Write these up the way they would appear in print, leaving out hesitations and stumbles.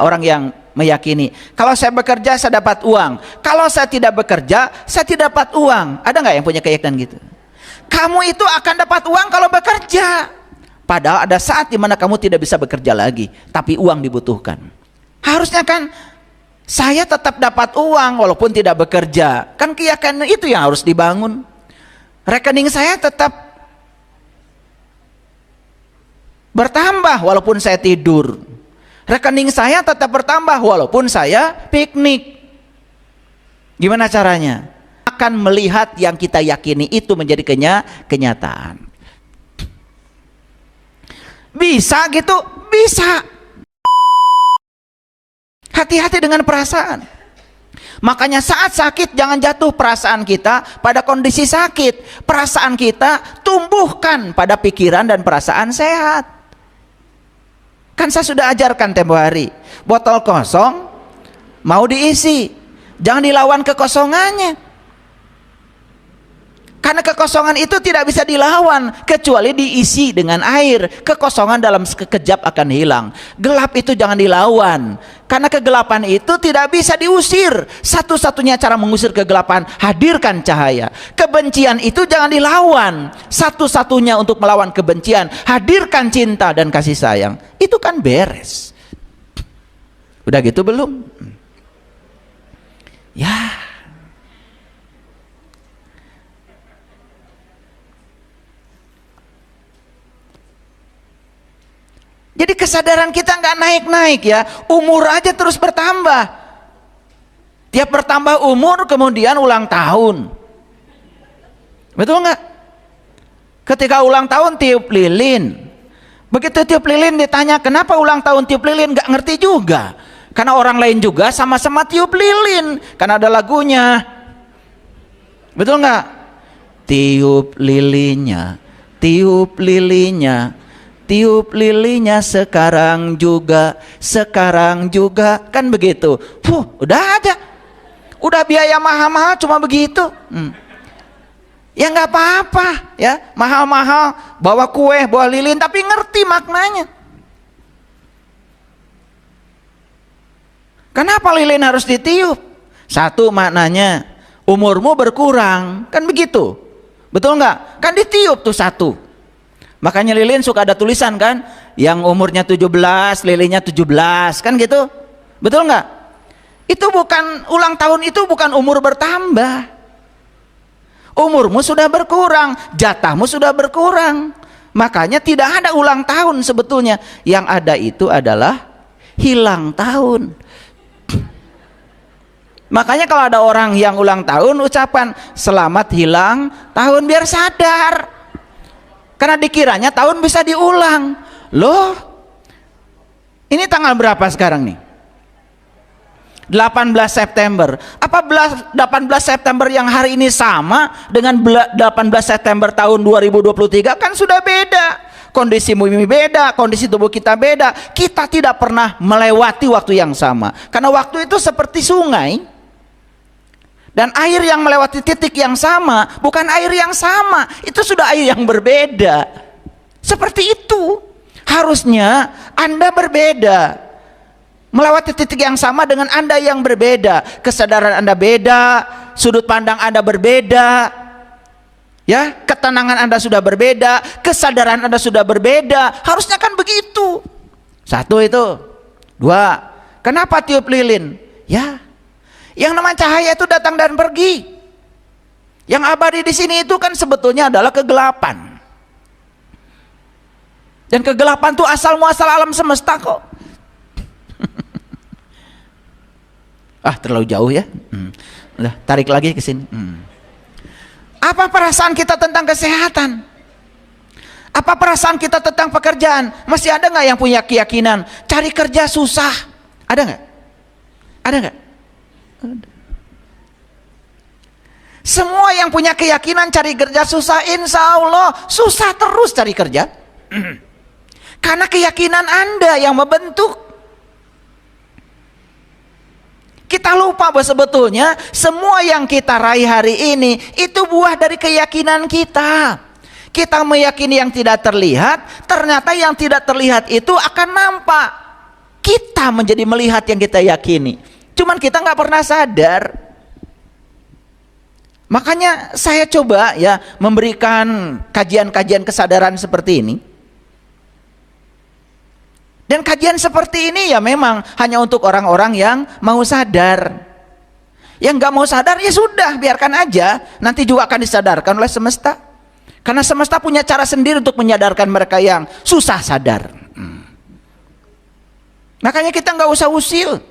orang yang meyakini, kalau saya bekerja saya dapat uang, kalau saya tidak bekerja saya tidak dapat uang. Ada nggak yang punya keyakinan gitu? Kamu itu akan dapat uang kalau bekerja. Padahal ada saat dimana kamu tidak bisa bekerja lagi, tapi uang dibutuhkan. Harusnya kan saya tetap dapat uang walaupun tidak bekerja. Kan keyakinan itu yang harus dibangun. Rekening saya tetap bertambah walaupun saya tidur. Rekening saya tetap bertambah walaupun saya piknik. Gimana caranya? Akan melihat yang kita yakini itu menjadi kenyataan. Bisa gitu? Bisa. Hati-hati dengan perasaan. Makanya saat sakit jangan jatuh perasaan kita pada kondisi sakit. Perasaan kita tumbuhkan pada pikiran dan perasaan sehat. Kan saya sudah ajarkan tempo hari, botol kosong mau diisi, jangan dilawan kekosongannya. Karena kekosongan itu tidak bisa dilawan kecuali diisi dengan air. Kekosongan dalam sekejap akan hilang. Gelap itu jangan dilawan, karena kegelapan itu tidak bisa diusir. Satu-satunya cara mengusir kegelapan, hadirkan cahaya. Kebencian itu jangan dilawan. Satu-satunya untuk melawan kebencian, hadirkan cinta dan kasih sayang. Itu kan beres. Udah gitu belum? Ya. Jadi kesadaran kita nggak naik-naik ya, umur aja terus bertambah. Tiap bertambah umur kemudian ulang tahun. Betul nggak? Ketika ulang tahun tiup lilin. Begitu tiup lilin ditanya kenapa ulang tahun tiup lilin, nggak ngerti juga. Karena orang lain juga sama-sama tiup lilin, karena ada lagunya. Betul nggak? Tiup lilinnya, tiup lilinnya. Tiup lilinya sekarang juga, kan begitu. Udah aja, udah biaya mahal-mahal cuma begitu. Ya nggak apa-apa ya, mahal-mahal bawa kue, bawa lilin, tapi ngerti maknanya. Kenapa lilin harus ditiup? Satu maknanya, umurmu berkurang, kan begitu. Betul nggak? Kan ditiup tuh satu. Makanya lilin suka ada tulisan kan, yang umurnya 17, lilinnya 17, kan gitu. Betul nggak? Itu bukan ulang tahun, itu bukan umur bertambah. Umurmu sudah berkurang, jatahmu sudah berkurang. Makanya tidak ada ulang tahun sebetulnya. Yang ada itu adalah hilang tahun. Makanya kalau ada orang yang ulang tahun, ucapan selamat hilang tahun biar sadar. Karena dikiranya tahun bisa diulang. Loh, ini tanggal berapa sekarang nih? 18 September. Apa 18 September yang hari ini sama dengan 18 September tahun 2023? Kan sudah beda. Kondisi bumi beda, kondisi tubuh kita beda. Kita tidak pernah melewati waktu yang sama. Karena waktu itu seperti sungai. Dan air yang melewati titik yang sama bukan air yang sama, itu sudah air yang berbeda. Seperti itu. Harusnya Anda berbeda, melewati titik yang sama dengan Anda yang berbeda. Kesadaran Anda beda, sudut pandang Anda berbeda, ya, ketenangan Anda sudah berbeda, kesadaran Anda sudah berbeda. Harusnya kan begitu. Satu itu. Dua, kenapa tiup lilin? Ya, yang namanya cahaya itu datang dan pergi. Yang abadi di sini itu kan sebetulnya adalah kegelapan. Dan kegelapan itu asal muasal alam semesta kok. Terlalu jauh ya. Udah, tarik lagi ke sini. Apa perasaan kita tentang kesehatan? Apa perasaan kita tentang pekerjaan? Masih ada nggak yang punya keyakinan cari kerja susah? Ada nggak? Ada nggak? Semua yang punya keyakinan cari kerja susah, insya Allah susah terus cari kerja. Karena keyakinan Anda yang membentuk. Kita lupa bahwa sebetulnya semua yang kita raih hari ini itu buah dari keyakinan kita. Kita meyakini yang tidak terlihat, ternyata yang tidak terlihat itu akan nampak. kita menjadi melihat yang kita yakini. Cuman kita nggak pernah sadar. Makanya saya coba ya memberikan kajian-kajian kesadaran seperti ini. Dan kajian seperti ini ya memang hanya untuk orang-orang yang mau sadar. Yang nggak mau sadar ya sudah, biarkan aja. Nanti juga akan disadarkan oleh semesta. Karena semesta punya cara sendiri untuk menyadarkan mereka yang susah sadar. Makanya kita nggak usah usil.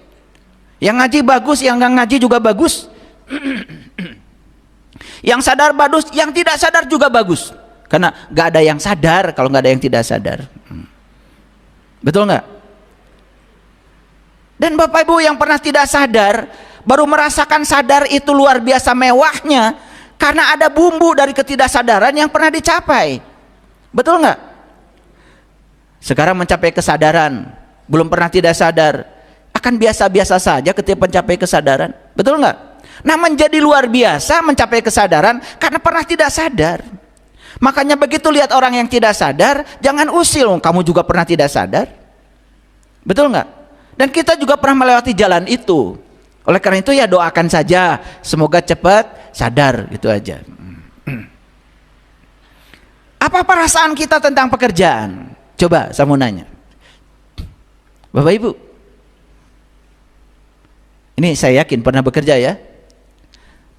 Yang ngaji bagus, yang nggak ngaji juga bagus. Yang sadar bagus, yang tidak sadar juga bagus. Karena nggak ada yang sadar kalau nggak ada yang tidak sadar. Betul nggak? Dan Bapak Ibu yang pernah tidak sadar, baru merasakan sadar itu luar biasa mewahnya, karena ada bumbu dari ketidaksadaran yang pernah dicapai. Betul nggak? Sekarang mencapai kesadaran, belum pernah tidak sadar, akan biasa-biasa saja ketika mencapai kesadaran. Betul nggak? Nah, menjadi luar biasa mencapai kesadaran karena pernah tidak sadar. Makanya begitu lihat orang yang tidak sadar, jangan usil, kamu juga pernah tidak sadar. Betul nggak? Dan kita juga pernah melewati jalan itu. Oleh karena itu ya doakan saja, semoga cepat sadar, gitu aja. Apa perasaan kita tentang pekerjaan? Coba saya mau nanya. Bapak Ibu, ini saya yakin pernah bekerja ya.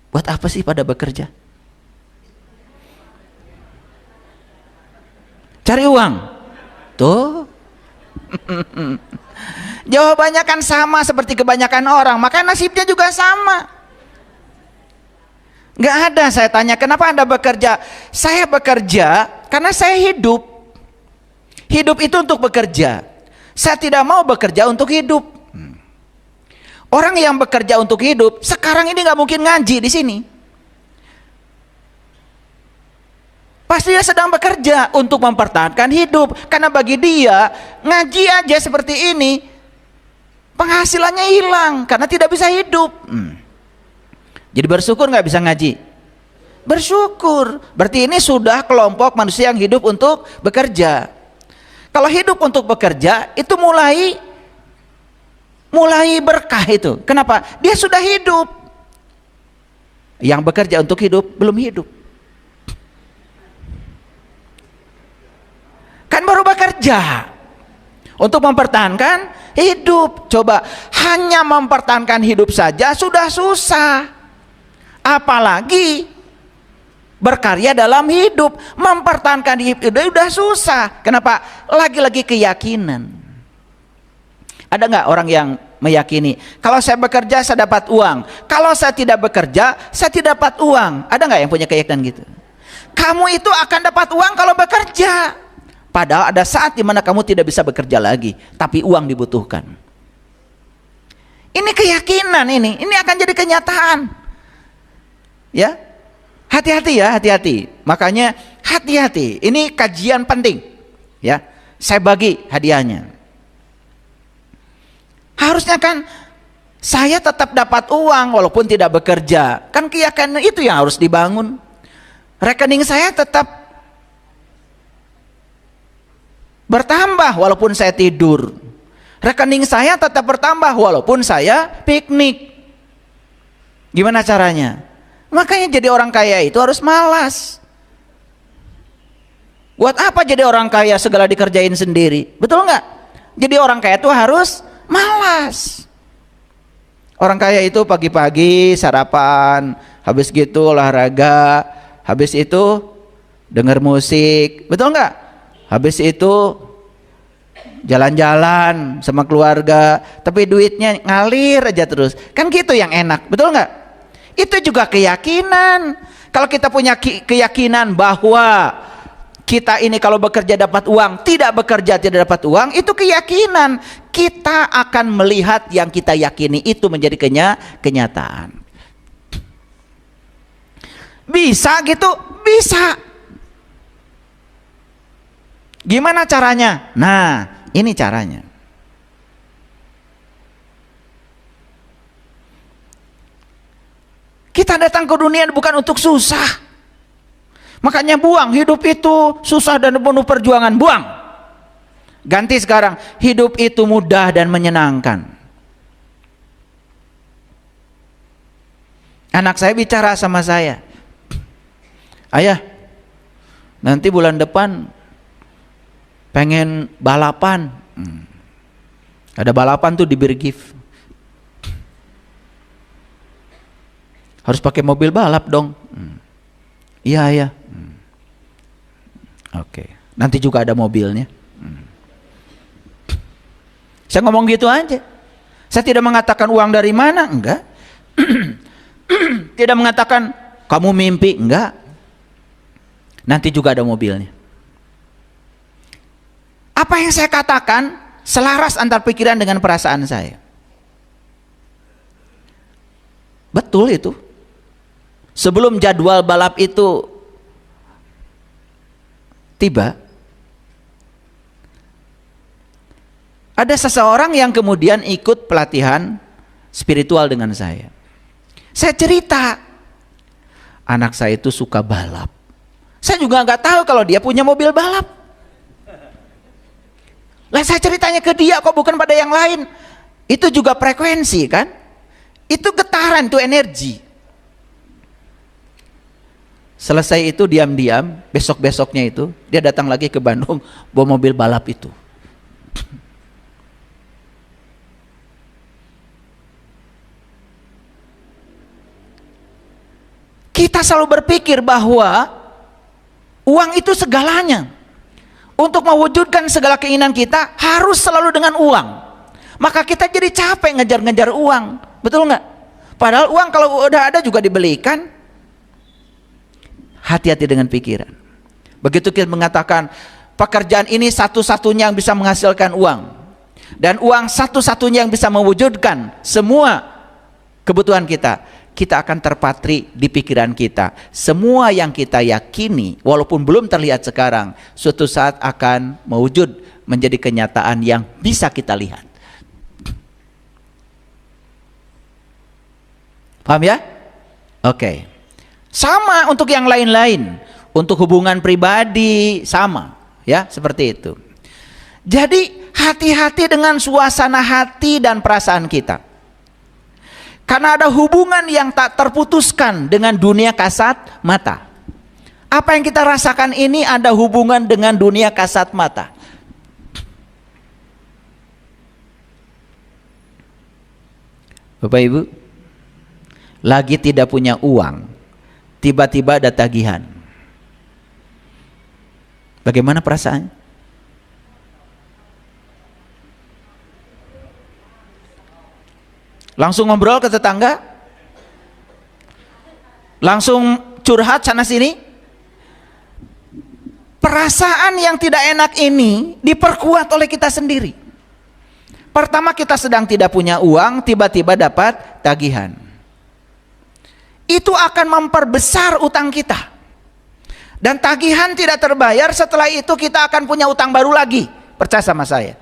Buat apa sih pada bekerja? Cari uang. Tuh. Jawabannya kan sama seperti kebanyakan orang, maka nasibnya juga sama. Nggak ada saya tanya, kenapa Anda bekerja? Saya bekerja karena saya hidup. Hidup itu untuk bekerja. Saya tidak mau bekerja untuk hidup. Orang yang bekerja untuk hidup, sekarang ini nggak mungkin ngaji di sini. Pasti dia sedang bekerja untuk mempertahankan hidup. Karena bagi dia, ngaji aja seperti ini, penghasilannya hilang karena tidak bisa hidup. Jadi bersyukur nggak bisa ngaji? Bersyukur. Berarti ini sudah kelompok manusia yang hidup untuk bekerja. Kalau hidup untuk bekerja, itu mulai berkah itu. Kenapa? Dia sudah hidup. Yang bekerja untuk hidup belum hidup. Kan baru bekerja untuk mempertahankan hidup. Coba, hanya mempertahankan hidup saja sudah susah, apalagi berkarya dalam hidup. Mempertahankan hidup itu sudah susah. Kenapa? Lagi-lagi keyakinan. Ada nggak orang yang meyakini kalau saya bekerja saya dapat uang, kalau saya tidak bekerja saya tidak dapat uang? Ada nggak yang punya keyakinan gitu? Kamu itu akan dapat uang kalau bekerja. Padahal ada saat dimana kamu tidak bisa bekerja lagi, tapi uang dibutuhkan. Ini keyakinan, ini akan jadi kenyataan. Ya, hati-hati ya, hati-hati. Makanya hati-hati. Ini kajian penting. Ya, saya bagi hadiahnya. Harusnya kan saya tetap dapat uang walaupun tidak bekerja. Kan keyakinan itu yang harus dibangun. Rekening saya tetap bertambah walaupun saya tidur. Rekening saya tetap bertambah walaupun saya piknik. Gimana caranya? Makanya jadi orang kaya itu harus malas. Buat apa jadi orang kaya segala dikerjain sendiri? Betul nggak? Jadi orang kaya itu harus malas. Orang kaya itu pagi-pagi sarapan, habis gitu olahraga, habis itu denger musik. Betul nggak? Habis itu jalan-jalan sama keluarga, tapi duitnya ngalir aja terus. Kan gitu yang enak, betul nggak? Itu juga keyakinan. Kalau kita punya keyakinan bahwa kita ini kalau bekerja dapat uang, tidak bekerja tidak dapat uang, itu keyakinan. Kita akan melihat yang kita yakini itu menjadi kenyataan. Bisa gitu? Bisa. Gimana caranya? Nah, ini caranya. Kita datang ke dunia bukan untuk susah. Makanya buang hidup itu susah dan penuh perjuangan, buang. Ganti sekarang, hidup itu mudah dan menyenangkan. Anak saya bicara sama saya, ayah, nanti bulan depan pengen balapan. Ada balapan tuh di Birgif. Harus pakai mobil balap dong. Iya ayah. Oke, nanti juga ada mobilnya. Saya ngomong gitu aja. Saya tidak mengatakan uang dari mana, enggak. Tidak mengatakan kamu mimpi, enggak. Nanti juga ada mobilnya. Apa yang saya katakan selaras antar pikiran dengan perasaan saya. Betul itu. Sebelum jadwal balap itu tiba, ada seseorang yang kemudian ikut pelatihan spiritual dengan saya. Saya cerita, anak saya itu suka balap. Saya juga nggak tahu kalau dia punya mobil balap. Lah saya ceritanya ke dia kok, bukan pada yang lain. Itu juga frekuensi kan? Itu getaran, itu energi. Selesai itu diam-diam, besok-besoknya itu dia datang lagi ke Bandung bawa mobil balap itu. Kita selalu berpikir bahwa uang itu segalanya. Untuk mewujudkan segala keinginan kita harus selalu dengan uang. Maka kita jadi capek ngejar-ngejar uang. Betul nggak? Padahal uang kalau udah ada juga dibelikan. Hati-hati dengan pikiran. Begitu kita mengatakan pekerjaan ini satu-satunya yang bisa menghasilkan uang. Dan uang satu-satunya yang bisa mewujudkan semua kebutuhan kita. Kita akan terpatri di pikiran kita. Semua yang kita yakini, walaupun belum terlihat sekarang, suatu saat akan mewujud menjadi kenyataan yang bisa kita lihat. Paham ya? Oke. Sama untuk yang lain-lain. Untuk hubungan pribadi, sama. Ya, seperti itu. Jadi, hati-hati dengan suasana hati dan perasaan kita. Karena ada hubungan yang tak terputuskan dengan dunia kasat mata. Apa yang kita rasakan ini ada hubungan dengan dunia kasat mata. Bapak Ibu, lagi tidak punya uang, tiba-tiba ada tagihan. Bagaimana perasaannya? Langsung ngobrol ke tetangga? Langsung curhat sana sini? Perasaan yang tidak enak ini diperkuat oleh kita sendiri. Pertama, kita sedang tidak punya uang, tiba-tiba dapat tagihan. Itu akan memperbesar utang kita. Dan tagihan tidak terbayar, setelah itu kita akan punya utang baru lagi. Percaya sama saya.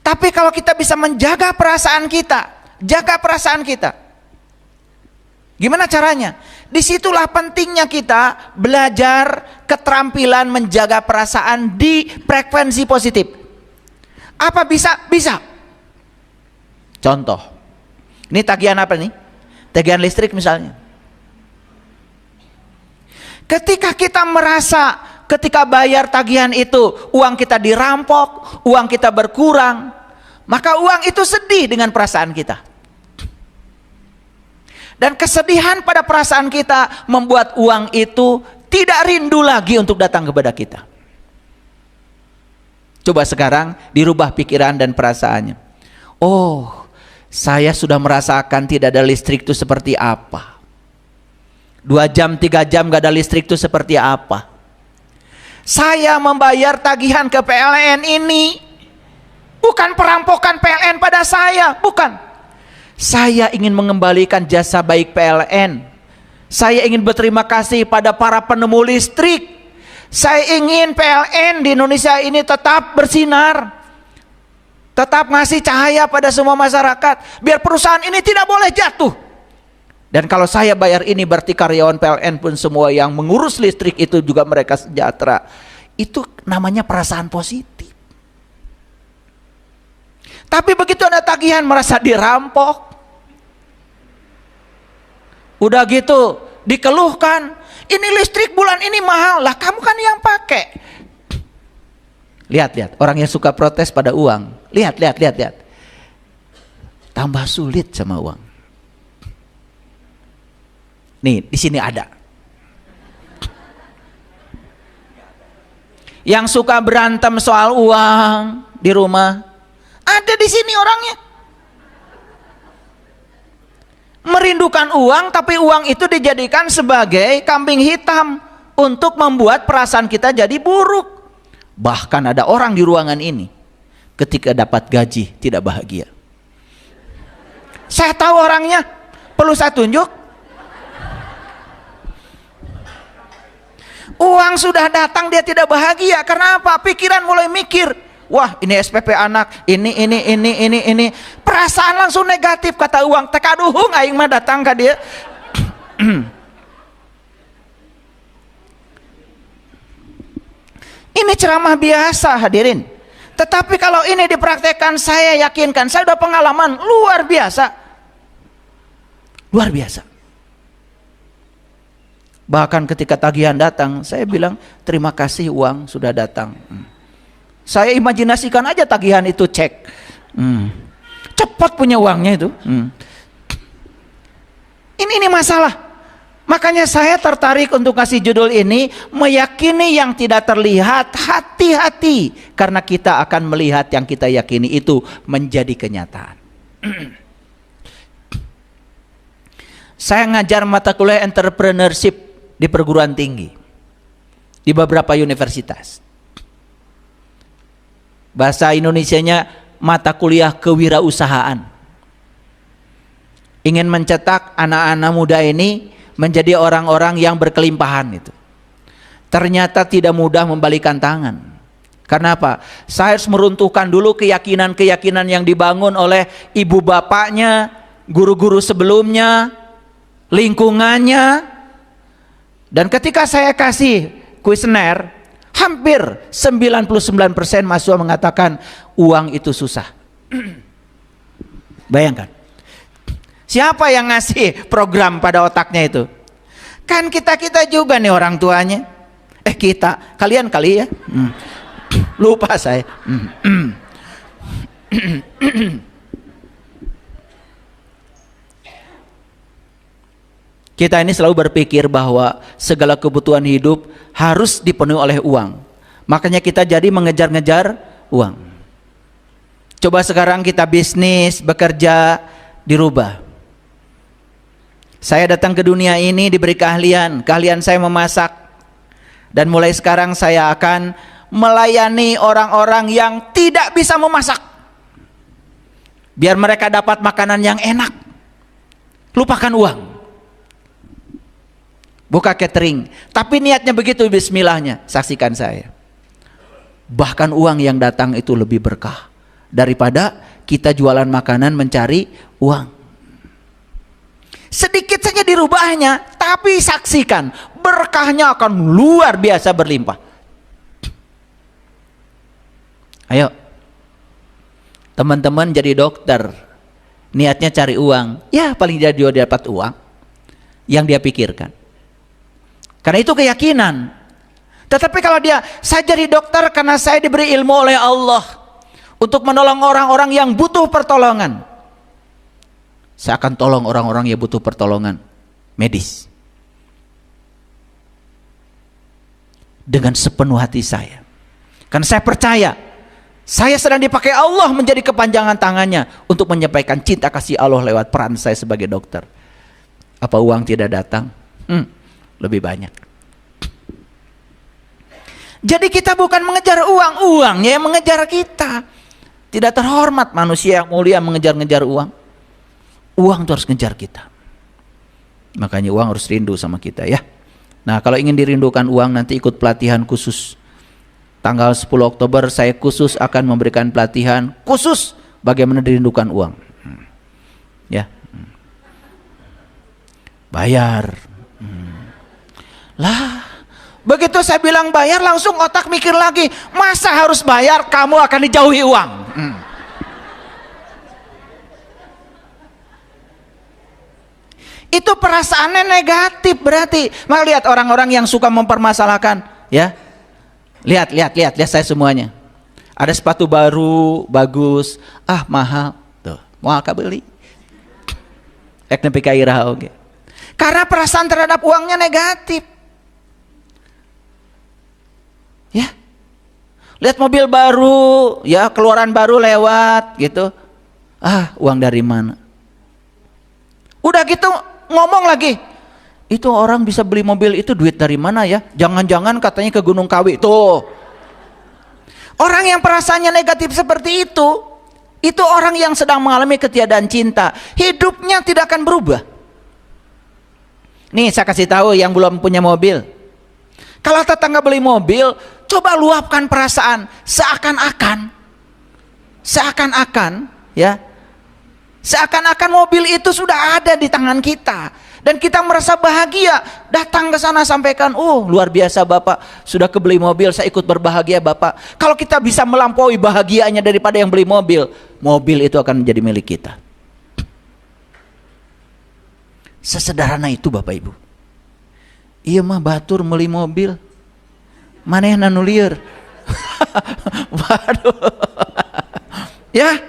Tapi kalau kita bisa menjaga perasaan kita, jaga perasaan kita. Gimana caranya? Disitulah pentingnya kita belajar keterampilan menjaga perasaan di frekuensi positif. Apa bisa? Bisa. Contoh, ini tagihan apa nih? Tagihan listrik misalnya. Ketika kita merasa ketika bayar tagihan itu uang kita dirampok, uang kita berkurang, maka uang itu sedih dengan perasaan kita. Dan kesedihan pada perasaan kita membuat uang itu tidak rindu lagi untuk datang kepada kita. Coba sekarang dirubah pikiran dan perasaannya. Oh, saya sudah merasakan tidak ada listrik itu seperti apa. 2 jam, 3 jam gak ada listrik itu seperti apa. Saya membayar tagihan ke PLN ini bukan perampokan PLN pada saya, bukan. Saya ingin mengembalikan jasa baik PLN. Saya ingin berterima kasih pada para penemu listrik. Saya ingin PLN di Indonesia ini tetap bersinar, tetap ngasih cahaya pada semua masyarakat, biar perusahaan ini tidak boleh jatuh. Dan kalau saya bayar ini berarti karyawan PLN pun semua yang mengurus listrik itu juga mereka sejahtera. Itu namanya perasaan positif. Tapi begitu ada tagihan merasa dirampok. Udah gitu dikeluhkan, ini listrik bulan ini mahal. Lah kamu kan yang pakai. Lihat orang yang suka protes pada uang. Lihat. Tambah sulit sama uang. Nih, di sini ada. Yang suka berantem soal uang di rumah. Ada di sini orangnya. Merindukan uang, tapi uang itu dijadikan sebagai kambing hitam untuk membuat perasaan kita jadi buruk. Bahkan ada orang di ruangan ini ketika dapat gaji tidak bahagia. Saya tahu orangnya, perlu saya tunjuk? Uang sudah datang dia tidak bahagia. Karena apa? Pikiran mulai mikir, wah ini SPP anak, ini. Perasaan langsung negatif, kata uang. Tekaduhung aing mah datang ke dia. Ini ceramah biasa hadirin. Tetapi kalau ini dipraktekkan, saya yakinkan, saya udah pengalaman luar biasa. Luar biasa. Bahkan ketika tagihan datang, saya bilang terima kasih uang sudah datang. Saya imajinasikan aja tagihan itu cek. Cepat punya uangnya itu. Ini masalah. Makanya saya tertarik untuk kasih judul ini, meyakini yang tidak terlihat, hati-hati. Karena kita akan melihat yang kita yakini itu menjadi kenyataan. Saya ngajar mata kuliah entrepreneurship di perguruan tinggi. Di beberapa universitas. Bahasa Indonesianya mata kuliah kewirausahaan. Ingin mencetak anak-anak muda ini menjadi orang-orang yang berkelimpahan itu. Ternyata tidak mudah membalikan tangan. Karena apa? Saya harus meruntuhkan dulu keyakinan-keyakinan yang dibangun oleh ibu bapaknya, guru-guru sebelumnya, lingkungannya. Dan ketika saya kasih kuesioner, hampir 99% mahasiswa mengatakan uang itu susah. Bayangkan. Siapa yang ngasih program pada otaknya itu? Kan kita juga nih orang tuanya. Kalian kali ya. Lupa saya. Kita ini selalu berpikir bahwa segala kebutuhan hidup harus dipenuhi oleh uang. Makanya kita jadi mengejar-ngejar uang. Coba sekarang kita bisnis, bekerja, dirubah. Saya datang ke dunia ini diberi keahlian saya memasak. Dan mulai sekarang saya akan melayani orang-orang yang tidak bisa memasak. Biar mereka dapat makanan yang enak. Lupakan uang. Buka catering. Tapi niatnya begitu, bismillahnya. Saksikan saya. Bahkan uang yang datang itu lebih berkah daripada kita jualan makanan mencari uang. Sedikit saja dirubahnya, tapi saksikan berkahnya akan luar biasa berlimpah. Ayo teman-teman jadi dokter, niatnya cari uang, ya paling dia dapat uang yang dia pikirkan, karena itu keyakinan. Tetapi kalau saya jadi dokter karena saya diberi ilmu oleh Allah untuk menolong orang-orang yang butuh pertolongan, saya akan tolong orang-orang yang butuh pertolongan medis dengan sepenuh hati saya. Karena saya percaya saya sedang dipakai Allah menjadi kepanjangan tangannya untuk menyampaikan cinta kasih Allah lewat peran saya sebagai dokter. Apa uang tidak datang? Lebih banyak. Jadi kita bukan mengejar uang, uangnya yang mengejar kita. Tidak terhormat manusia yang mulia mengejar-ngejar uang. Uang itu harus ngejar kita. Makanya uang harus rindu sama kita ya. Nah, kalau ingin dirindukan uang, nanti ikut pelatihan khusus. Tanggal 10 Oktober saya khusus akan memberikan pelatihan khusus bagaimana dirindukan uang. Ya. Bayar. Lah, Begitu saya bilang bayar, langsung otak mikir lagi, masa harus bayar, kamu akan dijauhi uang. Itu perasaannya negatif berarti. Maka lihat orang-orang yang suka mempermasalahkan, ya. Lihat saya semuanya. Ada sepatu baru, bagus, mahal. Tuh, mau beli. Ek nepi ka iraha oge. Karena perasaan terhadap uangnya negatif. Ya. Lihat mobil baru, ya, keluaran baru lewat gitu. Uang dari mana? Udah gitu ngomong lagi. Itu orang bisa beli mobil itu duit dari mana ya? Jangan-jangan katanya ke Gunung Kawi. Tuh. Orang yang perasaannya negatif seperti itu orang yang sedang mengalami ketiadaan cinta. Hidupnya tidak akan berubah. Nih saya kasih tahu yang belum punya mobil. Kalau tetangga beli mobil, coba luapkan perasaan seakan-akan ya. Seakan-akan mobil itu sudah ada di tangan kita dan kita merasa bahagia. Datang ke sana sampaikan, luar biasa Bapak, sudah kebeli mobil, saya ikut berbahagia Bapak. Kalau kita bisa melampaui bahagianya daripada yang beli mobil, mobil itu akan menjadi milik kita. Sesederhana itu Bapak Ibu. Iya mah batur meuli mobil, manehna nu lieur. Waduh. Ya,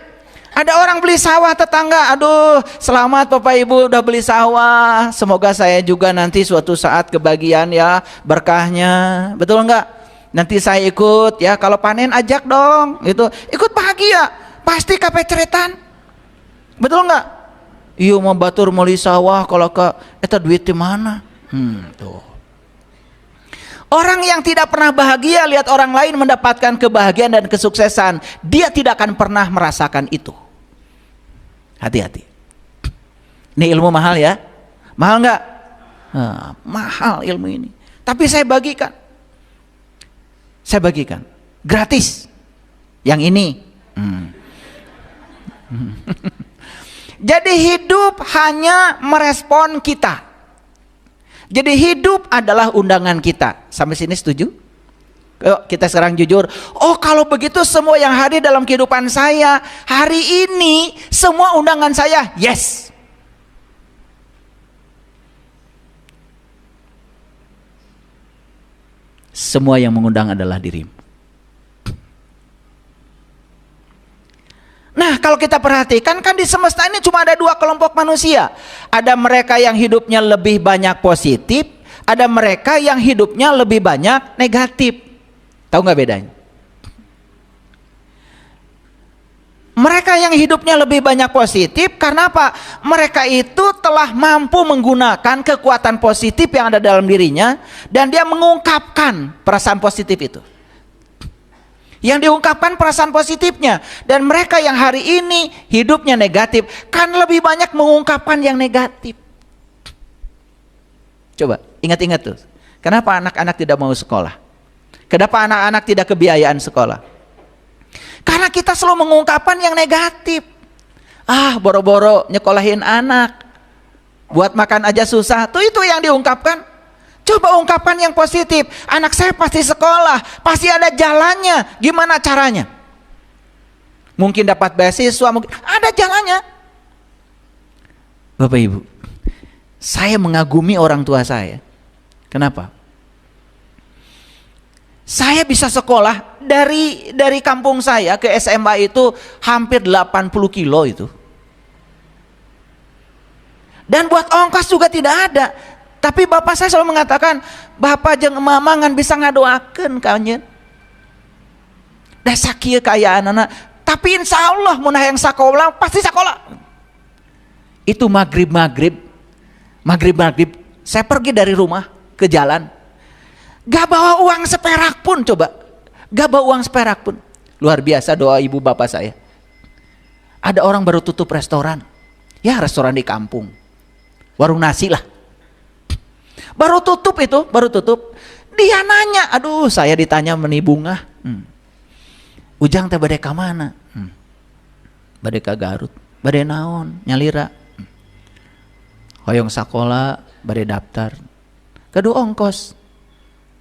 ada orang beli sawah tetangga. Aduh, selamat Bapak Ibu udah beli sawah. Semoga saya juga nanti suatu saat kebagian ya berkahnya. Betul enggak? Nanti saya ikut ya, kalau panen ajak dong. Gitu. Ikut bahagia. Pasti kape ceretan. Betul enggak? Iya mau batur meuli sawah kalau ke eta duit di mana? Tuh. Orang yang tidak pernah bahagia lihat orang lain mendapatkan kebahagiaan dan kesuksesan, dia tidak akan pernah merasakan itu. Hati-hati. Ini ilmu mahal ya? Mahal nggak? Mahal ilmu ini. Tapi saya bagikan. Gratis. Yang ini. Jadi hidup hanya merespon kita. Jadi hidup adalah undangan kita. Sampai sini setuju? Yuk kita sekarang jujur. Kalau begitu semua yang hadir dalam kehidupan saya hari ini, semua undangan saya yes. Semua yang mengundang adalah dirimu. Nah kalau kita perhatikan kan di semesta ini cuma ada dua kelompok manusia. Ada mereka yang hidupnya lebih banyak positif, ada mereka yang hidupnya lebih banyak negatif. Tahu nggak bedanya? Mereka yang hidupnya lebih banyak positif karena apa? Mereka itu telah mampu menggunakan kekuatan positif yang ada dalam dirinya dan dia mengungkapkan perasaan positif itu. Yang diungkapkan perasaan positifnya. Dan mereka yang hari ini hidupnya negatif kan lebih banyak mengungkapkan yang negatif. Coba ingat-ingat tuh, kenapa anak-anak tidak mau sekolah? Kenapa anak-anak tidak kebiayaan sekolah? Karena kita selalu mengungkapkan yang negatif. Boro-boro nyekolahin anak, buat makan aja susah. Tuh itu yang diungkapkan. Coba ungkapkan yang positif. Anak saya pasti sekolah, pasti ada jalannya. Gimana caranya? Mungkin dapat beasiswa, mungkin ada jalannya. Bapak Ibu, saya mengagumi orang tua saya. Kenapa? Saya bisa sekolah dari kampung saya ke SMA itu hampir 80 kilo itu. Dan buat ongkos juga tidak ada. Tapi bapak saya selalu mengatakan, bapak jeung mama ngan bisa ngadoakeun ka nyeun. Da sakieu kaayaan anak, tapi insya Allah mun hayang sakola pasti sakola. Itu maghrib saya pergi dari rumah ke jalan, gak bawa uang seperak pun, coba gak bawa uang seperak pun. Luar biasa doa ibu bapak saya. Ada orang baru tutup restoran, ya restoran di kampung, warung nasi lah. Baru tutup. Dia nanya, aduh saya ditanya meni bunga. Ujang teh bade ka mana? Bade ka Garut. Bade naon? Nyalira. Hoyong sakola, bade daftar. Kedua ongkos.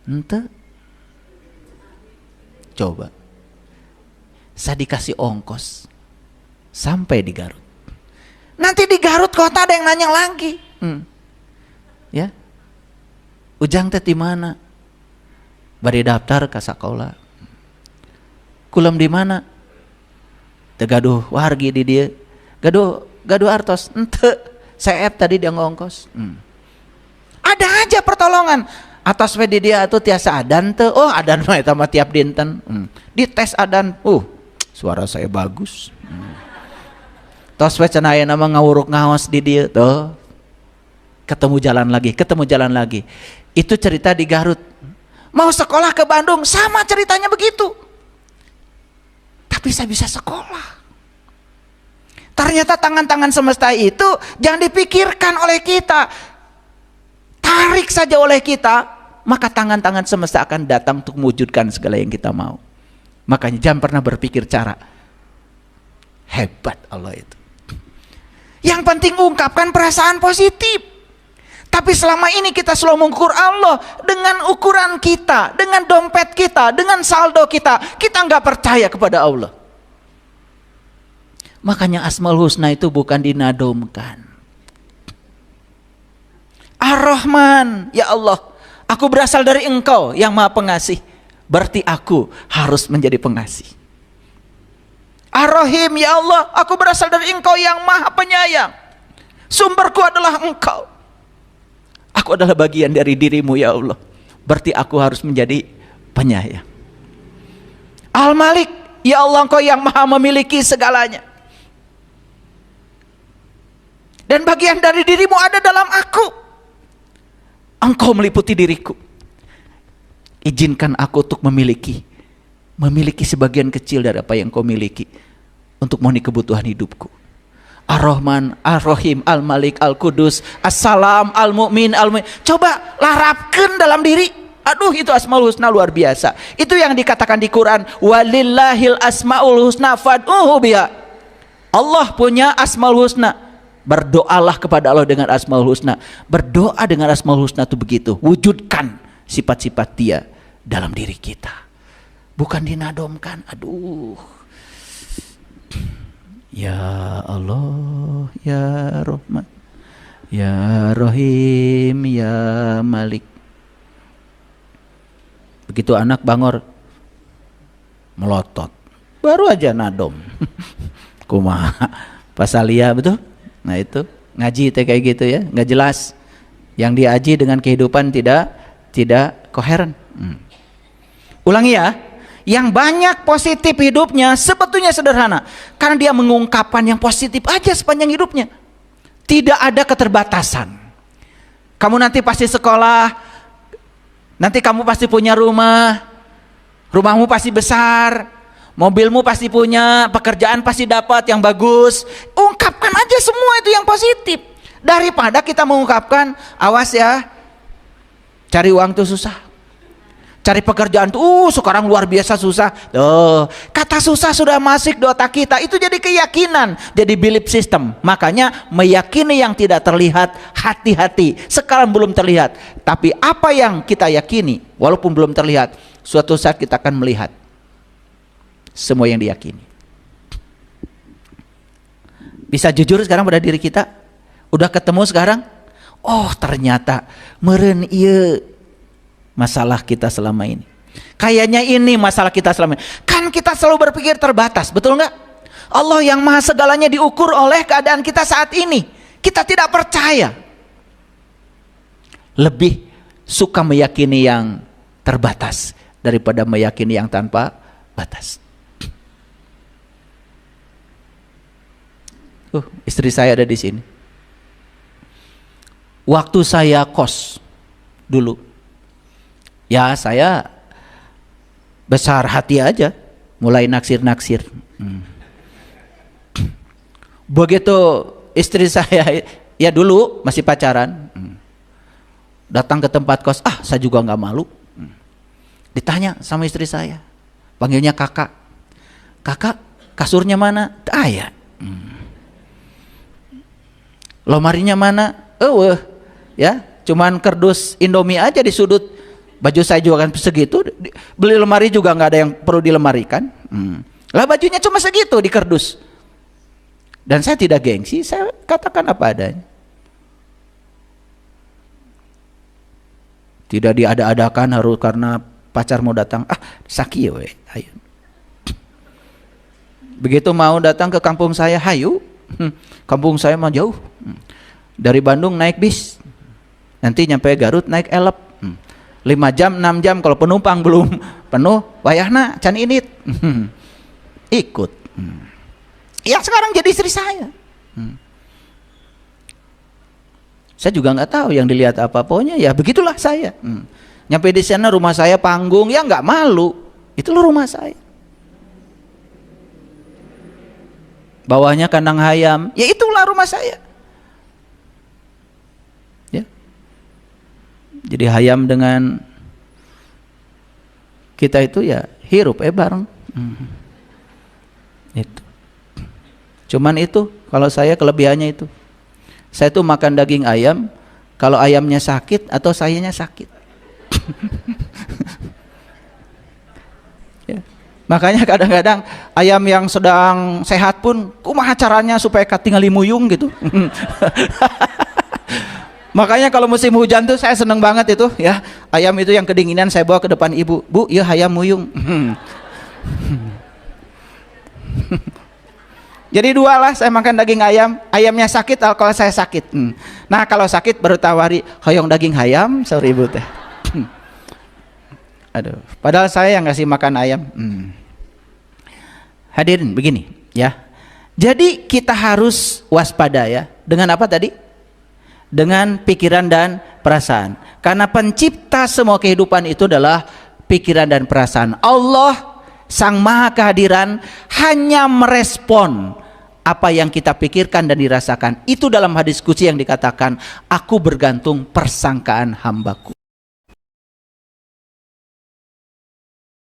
Ente. Coba. Saya dikasih ongkos sampai di Garut. Nanti di Garut kota ada yang nanya lagi. Ya. Ujang teh di mana? Bari daftar ka sakola. Kulam di mana? Teu gaduh wargi di dia. Gaduh artos. Ente. Saeb tadi dia ngongkos. Ada aja pertolongan. Atas we di dia atuh tiasa adan teu. Oh, adan mah eta mah tiap dinten. Dites adan. Suara saya bagus. Tos we cenah aya nama ngawuruk ngaos di dia tuh. Ketemu jalan lagi. Itu cerita di Garut. Mau sekolah ke Bandung sama ceritanya begitu. Tapi saya bisa sekolah. Ternyata tangan-tangan semesta itu jangan dipikirkan oleh kita. Tarik saja oleh kita, maka tangan-tangan semesta akan datang untuk mewujudkan segala yang kita mau. Makanya jangan pernah berpikir cara. Hebat Allah itu. Yang penting ungkapkan perasaan positif. Tapi selama ini kita selalu mengukur Allah dengan ukuran kita, dengan dompet kita, dengan saldo kita. Kita nggak percaya kepada Allah. Makanya Asmaul Husna itu bukan dinadomkan. Ar-Rahman, ya Allah, aku berasal dari Engkau yang Maha Pengasih. Berarti aku harus menjadi pengasih. Ar-Rahim, ya Allah, aku berasal dari Engkau yang Maha Penyayang. Sumberku adalah Engkau. Aku adalah bagian dari dirimu, ya Allah. Berarti aku harus menjadi penyayang. Al-Malik, ya Allah, Engkau yang Maha memiliki segalanya. Dan bagian dari dirimu ada dalam aku. Engkau meliputi diriku. Izinkan aku untuk memiliki sebagian kecil dari apa yang kau miliki untuk memenuhi kebutuhan hidupku. Ar-Rahman, Ar-Rahim, Al-Malik, Al-Qudus, As-Salam, Al-Mu'min, Al-Mu'min. Coba larapkan dalam diri. Aduh, itu Asmaul Husna luar biasa. Itu yang dikatakan di Quran, walillahil asmaul husna fad'uhu biha. Allah punya Asmaul Husna. Berdoalah kepada Allah dengan Asmaul Husna. Berdoa dengan Asmaul Husna itu begitu. Wujudkan sifat-sifat Dia dalam diri kita. Bukan dinadomkan. Aduh. Ya Allah, ya Rahman, ya Rahim, ya Malik. Begitu anak bangor melotot, baru aja nadom. Kumaha pasalia betul? Nah itu ngaji teh kayak gitu ya, nggak jelas. Yang diaji dengan kehidupan tidak koheren. Ulangi ya. Yang banyak positif hidupnya sebetulnya sederhana, karena dia mengungkapkan yang positif aja sepanjang hidupnya. Tidak ada keterbatasan. Kamu nanti pasti sekolah, nanti kamu pasti punya rumah, rumahmu pasti besar, mobilmu pasti punya, pekerjaan pasti dapat yang bagus. Ungkapkan aja semua itu yang positif, daripada kita mengungkapkan awas ya, cari uang tuh susah, cari pekerjaan tuh sekarang luar biasa susah. Tuh, kata susah sudah masuk di otak kita, itu jadi keyakinan, jadi belief system. Makanya meyakini yang tidak terlihat, hati-hati. Sekarang belum terlihat, tapi apa yang kita yakini walaupun belum terlihat, suatu saat kita akan melihat semua yang diyakini. Bisa jujur sekarang pada diri kita? Udah ketemu sekarang? Oh, ternyata meureun ieu masalah kita selama ini. Kayaknya ini masalah kita selama ini. Kan kita selalu berpikir terbatas, betul nggak? Allah yang maha segalanya diukur oleh keadaan kita saat ini. Kita tidak percaya. Lebih suka meyakini yang terbatas daripada meyakini yang tanpa batas. Istri saya ada di sini. Waktu saya kos dulu, ya saya besar hati aja, mulai naksir-naksir. Begitu istri saya, ya dulu masih pacaran, datang ke tempat kos, saya juga nggak malu. Ditanya sama istri saya, panggilnya kakak, kakak kasurnya mana? Ya. Lomarinya mana? Ya, cuman kardus Indomie aja di sudut. Baju saya juga kan segitu, beli lemari juga nggak ada yang perlu dilemarikan. Lah bajunya cuma segitu di kardus. Dan saya tidak gengsi, saya katakan apa adanya. Tidak diada-adakan harus karena pacar mau datang, sakit we, ayo. Begitu mau datang ke kampung saya, hayu. Kampung saya mah jauh. Dari Bandung naik bis. Nanti nyampe Garut naik elep. 5 jam, 6 jam kalau penumpang belum penuh, wayahna can init. Ikut. Yang sekarang jadi istri saya. Saya juga nggak tahu yang dilihat apa, pokoknya ya begitulah saya. Nyampe di sana rumah saya panggung, ya nggak malu. Itulah rumah saya. Bawahnya kandang ayam, ya itulah rumah saya. Ya. Jadi ayam dengan kita itu ya hirup bareng. Itu. Cuman itu kalau saya kelebihannya itu. Saya tuh makan daging ayam kalau ayamnya sakit atau sayanya sakit. Ya. Makanya kadang-kadang ayam yang sedang sehat pun kumaha caranya supaya katingali muyung gitu. Makanya kalau musim hujan tuh saya seneng banget itu ya. Ayam itu yang kedinginan saya bawa ke depan ibu. Bu, iya ayam muyung. Jadi dua lah saya makan daging ayam. Ayamnya sakit kalau saya sakit. Nah kalau sakit baru tawari hoyong daging ayam sorry ibu teh. Aduh, padahal saya yang ngasih makan ayam. Hadirin begini ya. Jadi kita harus waspada ya. Dengan apa tadi? Dengan pikiran dan perasaan. Karena pencipta semua kehidupan itu adalah pikiran dan perasaan. Allah Sang Maha Kehadiran hanya merespon apa yang kita pikirkan dan dirasakan. Itu dalam hadis qudsi yang dikatakan, aku bergantung persangkaan hambaku.